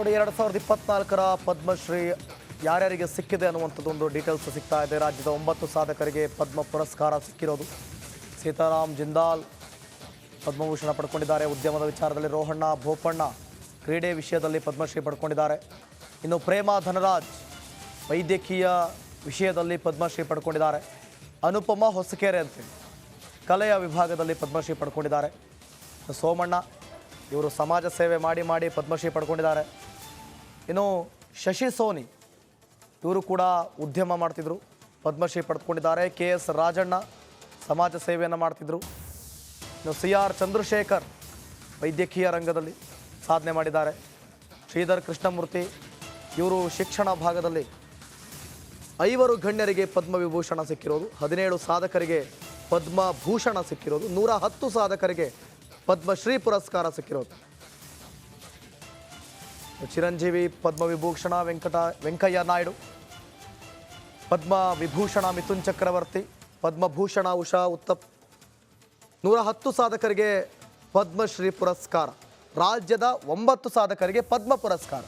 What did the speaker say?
ನೋಡಿ 2024ರ ಪದ್ಮಶ್ರೀ ಯಾರ್ಯಾರಿಗೆ ಸಿಕ್ಕಿದೆ ಅನ್ನುವಂಥದ್ದೊಂದು ಡೀಟೇಲ್ಸ್ ಸಿಗ್ತಾ ಇದೆ. ರಾಜ್ಯದ 9 ಸಾಧಕರಿಗೆ ಪದ್ಮ ಪುರಸ್ಕಾರ ಸಿಕ್ಕಿರೋದು. ಸೀತಾರಾಮ್ ಜಿಂದಾಲ್ ಪದ್ಮಭೂಷಣ ಪಡ್ಕೊಂಡಿದ್ದಾರೆ. ಉದ್ಯಮದ ವಿಚಾರದಲ್ಲಿ ರೋಹಣ್ಣ ಬೋಪಣ್ಣ ಕ್ರೀಡೆ ವಿಷಯದಲ್ಲಿ ಪದ್ಮಶ್ರೀ ಪಡ್ಕೊಂಡಿದ್ದಾರೆ. ಇನ್ನು ಪ್ರೇಮಾ ಧನರಾಜ್ ವೈದ್ಯಕೀಯ ವಿಷಯದಲ್ಲಿ ಪದ್ಮಶ್ರೀ ಪಡ್ಕೊಂಡಿದ್ದಾರೆ. ಅನುಪಮ ಹೊಸಕೆರೆ ಅಂತೇಳಿ ಕಲೆಯ ವಿಭಾಗದಲ್ಲಿ ಪದ್ಮಶ್ರೀ ಪಡ್ಕೊಂಡಿದ್ದಾರೆ. ಸೋಮಣ್ಣ ಇವರು ಸಮಾಜ ಸೇವೆ ಮಾಡಿ ಪದ್ಮಶ್ರೀ ಪಡ್ಕೊಂಡಿದ್ದಾರೆ. ಇನ್ನು ಶಶಿ ಸೋನಿ ಇವರು ಕೂಡ ಉದ್ಯಮ ಮಾಡ್ತಿದ್ರು, ಪದ್ಮಶ್ರೀ ಪಡ್ಕೊಂಡಿದ್ದಾರೆ. KS ರಾಜಣ್ಣ ಸಮಾಜ ಸೇವೆಯನ್ನು ಮಾಡ್ತಿದ್ರು. ಇನ್ನು CR ಚಂದ್ರಶೇಖರ್ ವೈದ್ಯಕೀಯ ರಂಗದಲ್ಲಿ ಸಾಧನೆ ಮಾಡಿದ್ದಾರೆ. ಶ್ರೀಧರ್ ಕೃಷ್ಣಮೂರ್ತಿ ಇವರು ಶಿಕ್ಷಣ ಭಾಗದಲ್ಲಿ 5 ಗಣ್ಯರಿಗೆ ಪದ್ಮವಿಭೂಷಣ ಸಿಕ್ಕಿರೋದು. 17 ಸಾಧಕರಿಗೆ ಪದ್ಮಭೂಷಣ ಸಿಕ್ಕಿರೋದು. 110 ಸಾಧಕರಿಗೆ ಪದ್ಮಶ್ರೀ ಪುರಸ್ಕಾರ ಸಿಕ್ಕಿರೋದು. ಚಿರಂಜೀವಿ ಪದ್ಮವಿಭೂಷಣ ವೆಂಕಯ್ಯ ನಾಯ್ಡು, ಪದ್ಮವಿಭೂಷಣ ಮಿಥುನ್ ಚಕ್ರವರ್ತಿ, ಪದ್ಮಭೂಷಣ ಉಷಾ ಉತ್ತಪ್. 110 ಸಾಧಕರಿಗೆ ಪದ್ಮಶ್ರೀ ಪುರಸ್ಕಾರ. ರಾಜ್ಯದ 9 ಸಾಧಕರಿಗೆ ಪದ್ಮ ಪುರಸ್ಕಾರ.